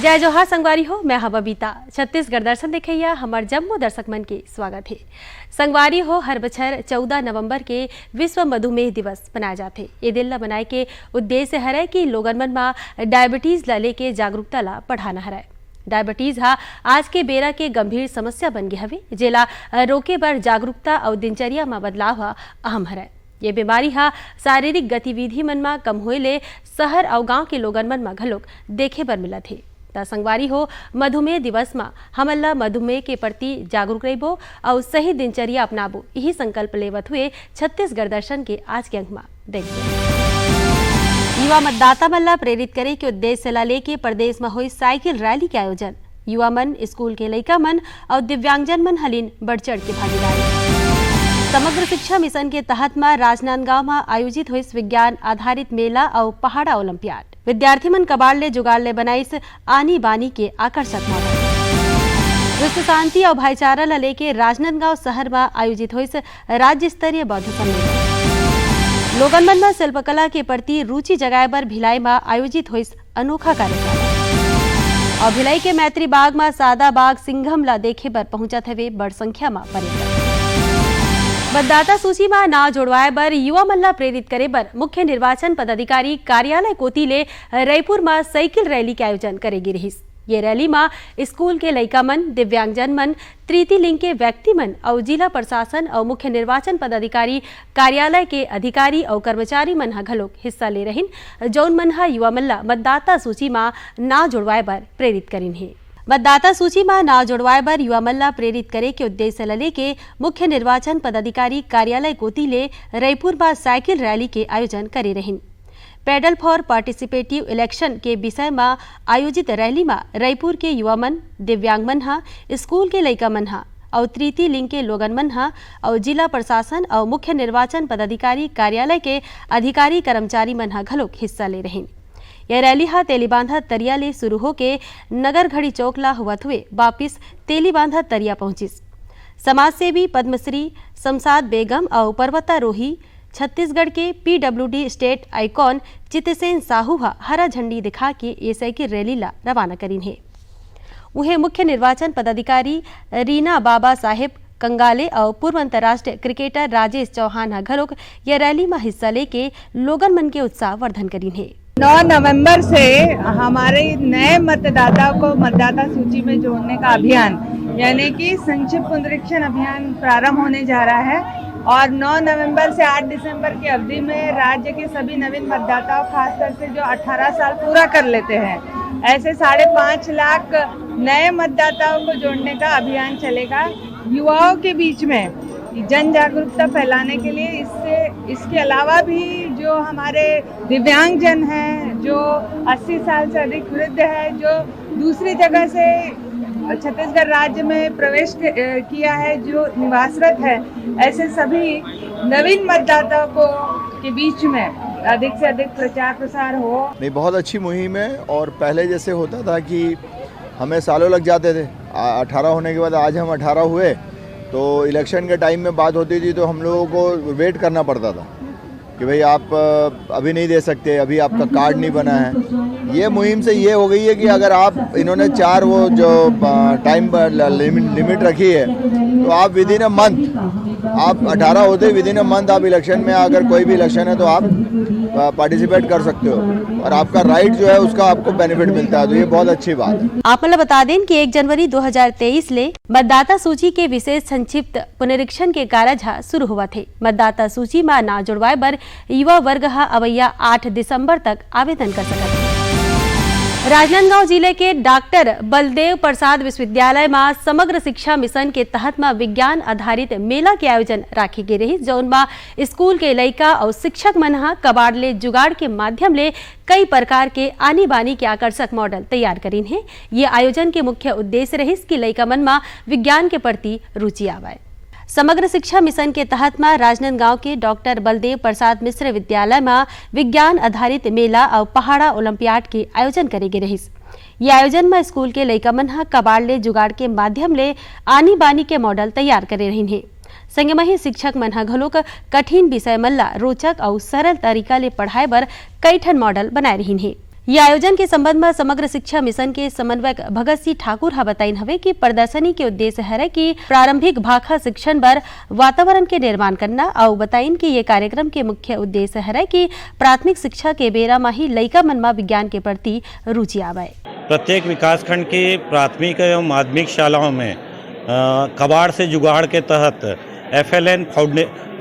जय जोहार संगवारी हो, मैं बबीता। छत्तीसगढ़ दर्शन देखैया हमार जम्मो दर्शक मन के स्वागत है। संगवारी हो, हर बछर 14 नवंबर के विश्व मधुमेह दिवस मनाए जाते। ये दिन ला बनाए के उद्देश्य हरय कि लोगन मन में डायबिटीज ला लेके जागरूकता ला बढ़ाना हरय। डायबिटीज हा आज के बेरा के गंभीर समस्या बन गए हवे, जेला रोके बर जागरूकता और दिनचर्या में बदलाव हा अहम हरय। ये बीमारी हा शारीरिक गतिविधि मन में कम होए ले शहर और गांव के लोगन मन में घलोक देखे बर मिलत है। ता संगवारी हो, मधुमेह दिवस में हमन ला मधुमेह के प्रति जागरूक रहिबो और सही दिनचर्या अपनाबो, यही संकल्प लेवत हुए छत्तीसगढ़ दर्शन के आज के अंक में देखते। युवा मतदाता मन ला प्रेरित करे के उद्देश्य ला लेके प्रदेश में हुई साइकिल रैली के आयोजन। युवा मन, स्कूल के लइका मन और दिव्यांगजन मन हलिन बढ़ चढ़ के भागीदारी। समग्र शिक्षा मिशन के तहत में राजनांदगांव में आयोजित हुई विज्ञान आधारित मेला और पहाड़ा ओलंपियाड। विद्यार्थी मन कबाड़ ले जुगाड़ ले बनाइस आनी बानी के आकर्षक मॉडल। विश्व शांति और भाईचारा ला लेके राजनांदगांव शहर में आयोजित हुई राज्य स्तरीय बौद्ध सम्मेलन। लोगन मन में शिल्पकला के प्रति रुचि जगाए बर भिलाई में आयोजित हुई अनोखा कार्यक्रम। और भिलाई के मैत्री बाग में सादा बाग सिंघम ला देखे बर पहुंचत हवे बड़ संख्या में पर्यटक। मतदाता सूची में नाव जोड़वाए बर युवा मन ला प्रेरित करे बर मुख्य निर्वाचन पदाधिकारी कार्यालय कोती ले रायपुर में साइकिल रैली के आयोजन करेगी रहिस। ये रैली में स्कूल के लइका मन, दिव्यांगजन मन, तृतीय लिंग के व्यक्ति मन और जिला प्रशासन और मुख्य निर्वाचन पदाधिकारी कार्यालय के अधिकारी और कर्मचारी मन हा घलोक हिस्सा ले रहिन, जौन मन हा युवा मन ला मतदाता सूची में नाव जोड़वाए बर प्रेरित करिन है। मतदाता सूची में नाव जोड़वाए बर युवा मन ला प्रेरित करे के उद्देश्य ला लेके मुख्य निर्वाचन पदाधिकारी कार्यालय कोती ले रायपुर में साइकिल रैली के आयोजन करे रहिन। पेडल फॉर पार्टिसिपेटिव इलेक्शन के विषय में आयोजित रैली में रायपुर के युवा मन, दिव्यांग मन हा, स्कूल के लइका मन हा और तृतीय लिंग के लोगन मन हा और जिला प्रशासन और मुख्य निर्वाचन पदाधिकारी कार्यालय के अधिकारी कर्मचारी मन हा घलोक हिस्सा ले रहिन। यह रैली हा तेलीबांधा तरिया ले शुरू होके नगर घड़ी चौक ला हुवत हुए वापिस तेलीबांधा तरिया पहुंचिस। समाज सेवी पद्मश्री शमशाद बेगम और पर्वतारोही छत्तीसगढ़ के PWD स्टेट आइकॉन चितसेन साहू हा हरा झंडी दिखा के ये साइकिल रैली ला रवाना करीन है। उहे मुख्य निर्वाचन पदाधिकारी रीना बाबा साहेब कंगाले और पूर्व अंतर्राष्ट्रीय क्रिकेटर राजेश चौहान हा घलोक यह रैली में हिस्सा लेके लोगन मन के उत्साह वर्धन करीन है। 9 नवंबर से हमारे नए मतदाताओं को मतदाता सूची में जोड़ने का अभियान यानी कि संक्षिप्त पुनरीक्षण अभियान प्रारंभ होने जा रहा है और 9 नवंबर से 8 दिसंबर की अवधि में राज्य के सभी नवीन मतदाताओं, खासकर से जो 18 साल पूरा कर लेते हैं, ऐसे 5.5 लाख नए मतदाताओं को जोड़ने का अभियान चलेगा। युवाओं के बीच में जन जागरूकता फैलाने के लिए इसके अलावा भी जो हमारे दिव्यांगजन हैं, जो 80 साल से अधिक वृद्ध है, जो दूसरी जगह से छत्तीसगढ़ राज्य में प्रवेश किया है, जो निवासरत है, ऐसे सभी नवीन मतदाताओं को के बीच में अधिक से अधिक प्रचार प्रसार हो। नहीं, बहुत अच्छी मुहिम है और पहले जैसे होता था कि हमें सालों लग जाते थे। 18 होने के बाद आज हम 18 हुए तो इलेक्शन के टाइम में बात होती थी तो हम लोगों को वेट करना पड़ता था कि भाई आप अभी नहीं दे सकते, अभी आपका कार्ड नहीं बना है। ये मुहिम से ये हो गई है कि अगर आप इन्होंने 4 वो जो टाइम लिमिट रखी है तो आप विद इन अ मंथ, आप 18 होते विद इन अ मंथ आप इलेक्शन में, अगर कोई भी इलेक्शन है तो आप पार्टिसिपेट कर सकते हो और आपका राइट जो है उसका आपको बेनिफिट मिलता है, तो ये बहुत अच्छी बात है। आप मतलब बता दें कि 1 जनवरी 2023 ले मतदाता सूची के विशेष संक्षिप्त पुनरीक्षण के कार्य शुरू हुआ थे। मतदाता सूची में नाम जुड़वाए बर युवा वर्ग अवैया 8 दिसंबर तक आवेदन कर सकते। राजनांदगांव जिले के डॉक्टर बलदेव प्रसाद विश्वविद्यालय में समग्र शिक्षा मिशन के तहत में विज्ञान आधारित मेला के आयोजन राखी गई रही, जौन में स्कूल के लइका और शिक्षक मन हा कबाड़ ले जुगाड़ के माध्यम ले कई प्रकार के आनी बानी के आकर्षक मॉडल तैयार करीन है। ये आयोजन के मुख्य उद्देश्य रही कि लइका मन में विज्ञान के प्रति रुचि आवे। समग्र शिक्षा मिशन के तहत में राजनांदगांव के डॉक्टर बलदेव प्रसाद मिश्र विद्यालय में विज्ञान आधारित मेला और पहाड़ा ओलंपियाड के आयोजन करेगी रहिस। ये आयोजन में स्कूल के लइका मन हा कबाड़ ले जुगाड़ के माध्यम ले आनी बानी के मॉडल तैयार करे रहिन है। संगे में ही शिक्षक मन हा घलोक कठिन विषय मन ला रोचक और सरल तरीका ले पढ़ाए बर कई ठन मॉडल बनाए रहिन है। ये आयोजन के संबंध में समग्र शिक्षा मिशन के समन्वयक भगत सिंह ठाकुर हा बताइन हवे कि प्रदर्शनी के उद्देश्य है कि प्रारंभिक भाखा शिक्षण बर वातावरण के निर्माण करना और बताइन कि ये कार्यक्रम के मुख्य उद्देश्य है कि प्राथमिक शिक्षा के बेरा में ही लइका मन में विज्ञान के प्रति रुचि आवे। प्रत्येक विकासखंड की प्राथमिक एवं माध्यमिक शालाओं में कबाड़ से जुगाड़ के तहत FLN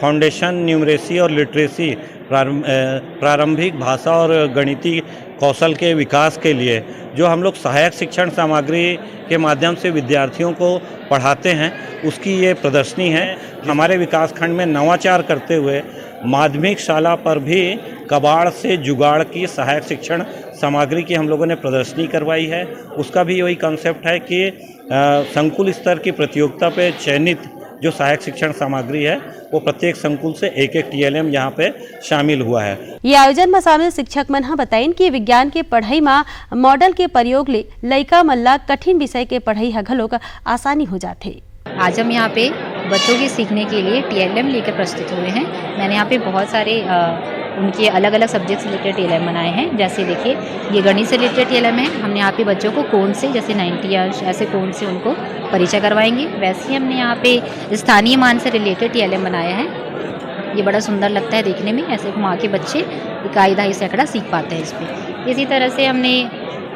फाउंडेशन न्यूमरेसी और लिटरेसी प्रारंभिक भाषा और गणितीय कौशल के विकास के लिए जो हम लोग सहायक शिक्षण सामग्री के माध्यम से विद्यार्थियों को पढ़ाते हैं, उसकी ये प्रदर्शनी है। हमारे विकासखंड में नवाचार करते हुए माध्यमिक शाला पर भी कबाड़ से जुगाड़ की सहायक शिक्षण सामग्री की हम लोगों ने प्रदर्शनी करवाई है। उसका भी वही कंसेप्ट है कि संकुल स्तर की प्रतियोगिता पे चयनित जो सहायक शिक्षण सामग्री है वो प्रत्येक संकुल से एक TLM यहाँ पे शामिल हुआ है। ये आयोजन में शामिल शिक्षक मन बताइन कि विज्ञान के पढ़ाई में मॉडल के प्रयोग ले लइका मन ला कठिन विषय के पढ़ाई ह घलोक आसानी हो जाथे। आज हम यहाँ पे बच्चों के सीखने के लिए TLM लेकर प्रस्तुत हुए हैं। मैंने यहाँ पे बहुत सारे उनके अलग अलग सब्जेक्ट से रिलेटेड TLM बनाए हैं। जैसे देखिए ये गणित से रिलेटेड TLM है। हमने यहाँ पे बच्चों को कोण से जैसे 90 अंश ऐसे कोण से उनको परिचय करवाएंगे। वैसे ही हमने यहाँ पे स्थानीय मान से रिलेटेड TLM बनाया है। ये बड़ा सुंदर लगता है देखने में, ऐसे वहाँ के बच्चे इकाई दहाई सैकड़ा सीख पाते हैं इस पर। इसी तरह से हमने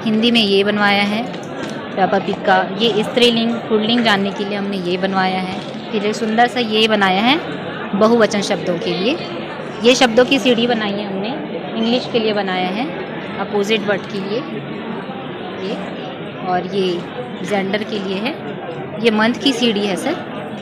हिंदी में ये बनवाया है पिक्का, ये स्त्रीलिंग पुल्लिंग जानने के लिए हमने ये बनवाया है। फिर एक सुंदर सा ये बनाया है बहुवचन शब्दों के लिए, ये शब्दों की सीढ़ी बनाई है हमने। इंग्लिश के लिए बनाया है अपोजिट वर्ड के लिए ये, और ये जेंडर के लिए है, ये मंथ की सीढ़ी है सर,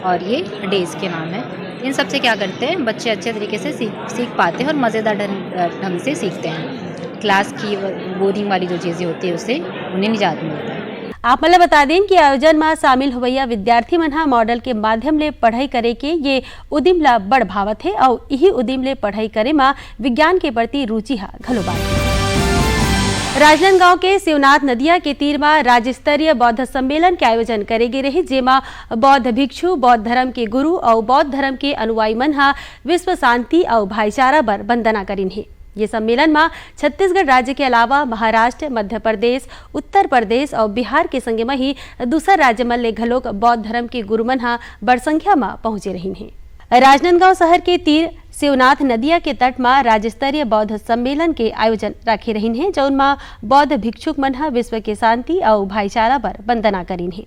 और ये डेज के नाम है। इन सब से क्या करते हैं बच्चे अच्छे तरीके से सीख पाते हैं और मज़ेदार ढंग से सीखते हैं। क्लास की बोरिंग वाली जो चीज़ें होती है उससे उन्हें निजात मिलता है। आप मतलब बता दें कि आयोजन में शामिल हुआ विद्यार्थी मन मॉडल के माध्यम ले पढ़ाई करे के ये उदिम ला बड़ भावत है और यही उदिम ले पढ़ाई करे में विज्ञान के प्रति रुचि हा घलो बात। राजनांदगांव के शिवनाथ नदिया के तीर में राज्य स्तरीय बौद्ध सम्मेलन के आयोजन करे गे रही, जेमा बौद्ध भिक्षु, बौद्ध धर्म के गुरु और बौद्ध धर्म के अनुयायी मन हा विश्व शांति और भाईचारा बर वंदना करीन है। ये सम्मेलन में छत्तीसगढ़ राज्य के अलावा महाराष्ट्र, मध्य प्रदेश, उत्तर प्रदेश और बिहार के संगे में ही दूसरा राज्य मन ले घलोक बौद्ध धर्म के गुरु मन हा बड़ संख्या में पहुंचे रही हैं। राजनांदगांव शहर के तीर शिवनाथ नदिया के तट में राज्य स्तरीय बौद्ध सम्मेलन के आयोजन रखे रही हैं, जौन में बौद्ध भिक्षुक मन हा विश्व के शांति और भाईचारा पर वंदना करीन है।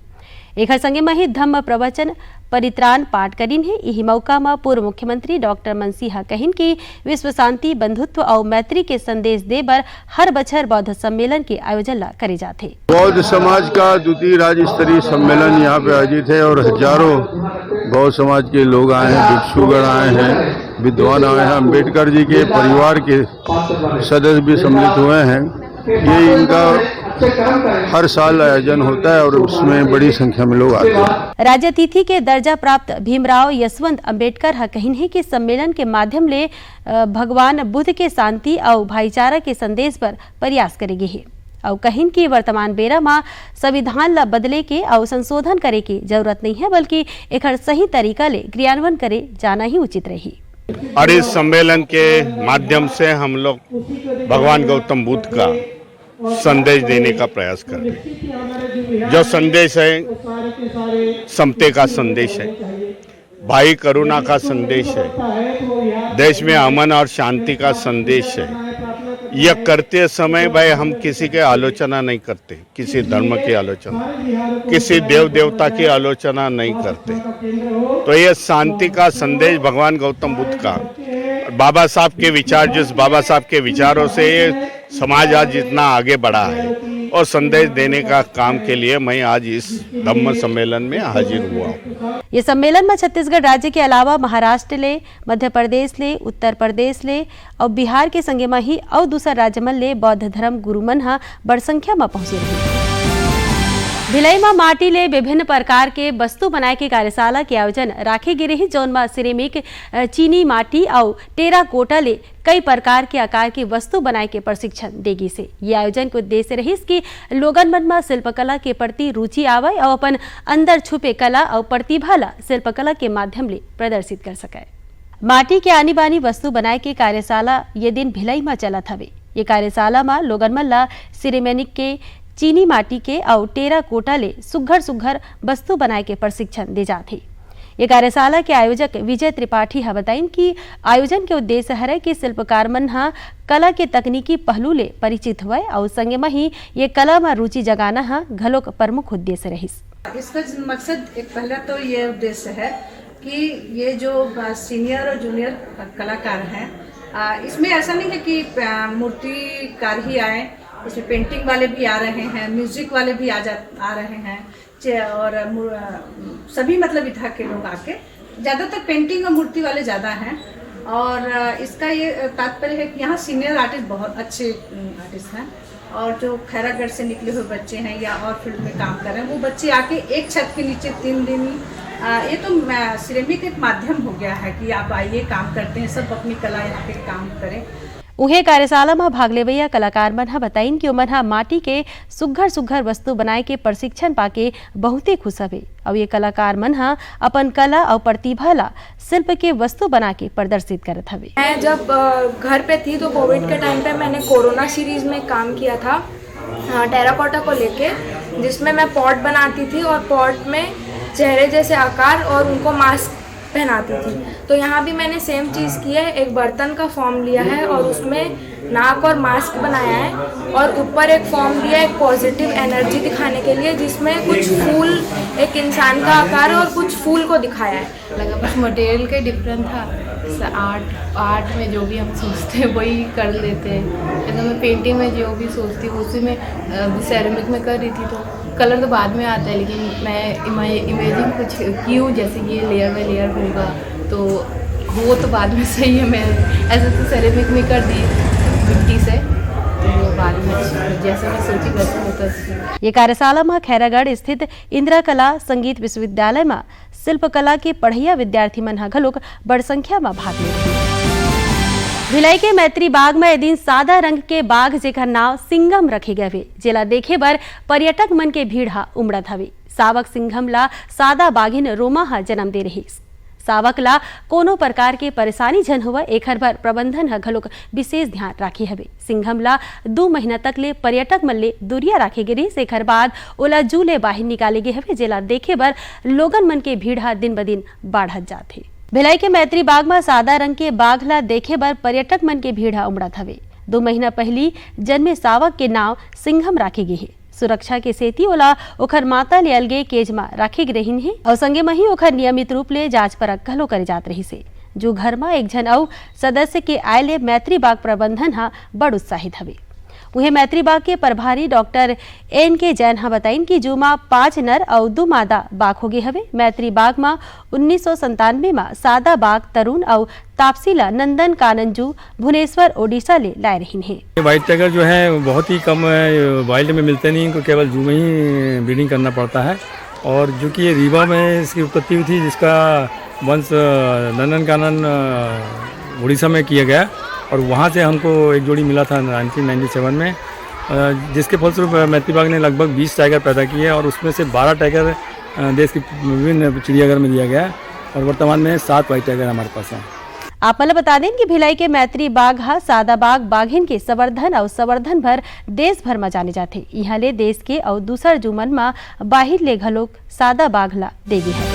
एक संगे में ही धम्म प्रवचन परित्राण पाठ करीन है। यही मौका में पूर्व मुख्यमंत्री डॉक्टर मनसिंह कहिन कि विश्व शांति, बंधुत्व और मैत्री के संदेश दे बर हर बछर बौद्ध सम्मेलन के आयोजन ला करे जाते। बौद्ध समाज का द्वितीय राज्य स्तरीय सम्मेलन यहाँ पे आयोजित है और हजारों बौद्ध समाज के लोग आए हैं, भिक्षुगण आए हैं, विद्वान आए हैं, अम्बेडकर जी के परिवार के सदस्य भी सम्मिलित हुए हैं। ये इनका हर साल आयोजन होता है और उसमें बड़ी संख्या में लोग आते हैं। राज्य अतिथि के दर्जा प्राप्त भीमराव यशवंत अम्बेडकर हा कहिन है कि सम्मेलन के माध्यम ले भगवान बुद्ध के शांति और भाईचारा के संदेश पर प्रयास करेगी है और कहिन की वर्तमान बेरा में संविधान ला बदले के और संशोधन करे की जरूरत नहीं है, बल्कि एक सही तरीका ले क्रियान्वयन करे जाना ही उचित रही। और इस सम्मेलन के माध्यम से हम लोग भगवान गौतम बुद्ध का संदेश देने का प्रयास कर रहे हैं। जो संदेश है समते का संदेश है, भाई करुणा का संदेश है, देश में अमन और शांति का संदेश है। यह करते समय भाई हम किसी के आलोचना नहीं करते, किसी धर्म की आलोचना, किसी देव देवता की आलोचना नहीं करते। तो यह शांति का संदेश भगवान गौतम बुद्ध का, बाबा साहब के विचार, जिस बाबा साहब के विचारों से ये समाज आज जितना आगे बढ़ा है और संदेश देने का काम के लिए मैं आज इस धम्म सम्मेलन में हाजिर हुआ हूँ। ये सम्मेलन में छत्तीसगढ़ राज्य के अलावा महाराष्ट्र ले, मध्य प्रदेश ले, उत्तर प्रदेश ले और बिहार के संगे में ही और दूसरा राज्य मन ले बौद्ध धर्म गुरु मन हा बड़ संख्या में पहुंचे रही। भिलाई में माटी ले विभिन्न प्रकार के वस्तु बनाए के कार्यशाला के आयोजन राखे गे रही, जौन में सिरेमिक, चीनी माटी और टेराकोटा ले कई प्रकार के आकार की वस्तु बनाए के प्रशिक्षण देगी से। ये आयोजन के उद्देश्य रही कि लोगन मन में शिल्पकला के प्रति रुचि आवे और अपन अंदर छुपे कला और प्रतिभा ला शिल्पकला के माध्यम ले प्रदर्शित कर सके। माटी के आनी बानी वस्तु बनाए के कार्यशाला ये दिन भिलाई में चलत हवे। ये कार्यशाला में लोगन मन ला सिरेमिक के, चीनी माटी के और टेरा कोटा ले सुघर सुघर वस्तु बनाए के प्रशिक्षण दे जाते। ये कार्यशाला के आयोजक विजय त्रिपाठी हा बताइन कि आयोजन के उद्देश्य है कि शिल्पकार मन हा कला के तकनीकी पहलू ले परिचित हुए और संगे में ही ये कला में रुचि जगाना हा घलोक प्रमुख उद्देश्य रहिस। इसका मकसद एक पहला तो ये उद्देश्य है कि ये जो सीनियर और जूनियर कलाकार हैं, इसमें ऐसा नहीं है कि मूर्तिकार ही आए, इसमें पेंटिंग वाले भी आ रहे हैं, म्यूजिक वाले भी आ रहे हैं और सभी मतलब इधर के लोग आके, ज़्यादातर पेंटिंग और मूर्ति वाले ज़्यादा हैं। और इसका ये तात्पर्य है कि यहाँ सीनियर आर्टिस्ट बहुत अच्छे आर्टिस्ट हैं और जो खैरागढ़ से निकले हुए बच्चे हैं या और फील्ड में काम कर रहे हैं, वो बच्चे आके एक छत के नीचे 3 दिन, ये तो सिरेमिक एक माध्यम हो गया है कि आप आइए काम करते हैं, सब अपनी कला यहाँ पे काम करें। उन्हें कार्यशाला में भाग लेवैया कलाकार मन हा बताइन कि ओमन हा माटी के सुघर सुघर वस्तु बनाए के प्रशिक्षण पाके बहुत ही खुश हवे और ये कलाकार मन हा अपन कला और प्रतिभा ला शिल्प के वस्तु बना के प्रदर्शित करत हवे। मैं जब घर पे थी तो कोविड के टाइम पे मैंने कोरोना सीरीज में काम किया था टेराकोटा को लेके, जिसमें मैं पॉट बनाती थी और पॉट में चेहरे जैसे आकार और उनको मास्क पहनाती थी। तो यहाँ भी मैंने सेम चीज़ की है, एक बर्तन का फॉर्म लिया है और उसमें नाक और मास्क बनाया है और ऊपर एक फॉर्म दिया है एक पॉजिटिव एनर्जी दिखाने के लिए, जिसमें कुछ फूल, एक इंसान का आकार और कुछ फूल को दिखाया है। लगा बस मटेरियल का डिफरेंट था, आर्ट में जो भी हम सोचते हैं वही कर लेते हैं। जैसे मैं पेंटिंग में जो भी सोचती हूँ उसी में सेरेमिक में कर रही थी, तो कलर तो बाद में आता है, लेकिन मैं इमेजिन कुछ की हूँ जैसे ये लेयर बाय लेयर होगा, तो वो तो बाद में सही है। मैं ऐसे तो सेरेमिक में कर दी मिट्टी से, तो बाद में जैसे मैं सोची वैसे होता। ये कार्यशाला में खैरागढ़ स्थित इंदिरा कला संगीत विश्वविद्यालय में शिल्पकला के पढ़िया विद्यार्थी मन हा घलोक बड़ संख्या में भाग ले। भिलाई के मैत्री बाग में दिन सादा रंग के बाघ जेकर नाव सिंघम रखे गए, जेला देखे बर पर्यटक मन के भीड़ हा उमड़त हवे। सावक सिंघम ला सादा बाघिन रोमा हा जन्म दे रही। सावक ला कोनो प्रकार के परेशानी झन होवे एखर बर प्रबंधन ह घलोक विशेष ध्यान राखे हवे। सिंघम ला 2 महीना तक ले पर्यटक मन ले दूरिया राखे गे रही। एखर बाद ओला जू ले बाहर निकाले गे हवे, जेला देखे बर लोगन मन के भीड़ हा दिन ब दिन बाढ़त जाथे। भिलाई के मैत्री बाग में सादा रंग के बाघ ला देखे बर पर्यटक मन के भीड़ हा उमड़त हवे। 2 महीना पहली जन्मे सावक के नाव सिंघम राखे गे हे। सुरक्षा के सेती ओला ओखर माता ले अलगे केज में राखे गे रहीन हे और संगे में ही ओखर नियमित रूप ले जांच परख घलो करे जात रही से। जो घर में एक जन अउ सदस्य के आय ले मैत्री बाग प्रबंधन हा बड़ उत्साहित हवे। उन्हें मैत्री बाग के प्रभारी डॉक्टर NK जैन हा बताइन कि जू में 5 नर और 2 मादा बाघ हो गए हवे। मैत्री बाग में 1997 में सादा बाघ तरुण और तापसीला नंदन कानंजू भुवनेश्वर ओडिशा ले लाए रही है। व्हाइट टाइगर जो है बहुत ही कम वाइल्ड में मिलते नहीं, इनको केवल जू में ही ब्रीडिंग करना पड़ता है। और जो कि ये रीवा में इसकी उत्पत्ति हुई थी, जिसका वंश नंदन कानन उड़ीसा में किया गया और वहाँ से हमको एक जोड़ी मिला था 1997 में, जिसके फलस्वरूप मैत्री बाग ने लगभग 20 टाइगर पैदा किए और उसमें से 12 टाइगर देश के विभिन्न चिड़ियाघर में दिया गया और वर्तमान में 7 व्हाइट टाइगर हमारे पास हैं। आप मतलब बता दें कि भिलाई के मैत्री बाग हा सादा बाघ बाघिन के संवर्धन और संवर्धन भर देश भर में जाने जाते। यहाँ ले देश के और दूसर जुमन में बाहिर ले घलोक सादा बाघ ला देगी है।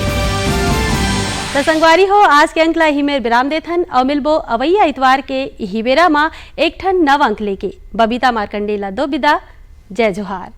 तो संगवारी हो आज के अंकला ही में विराम देथन और मिलबो अवैया इतवार के हिवेरा में एक ठन नव अंक लेके। बबीता मार्कंडेला दो विदा। जय जोहार।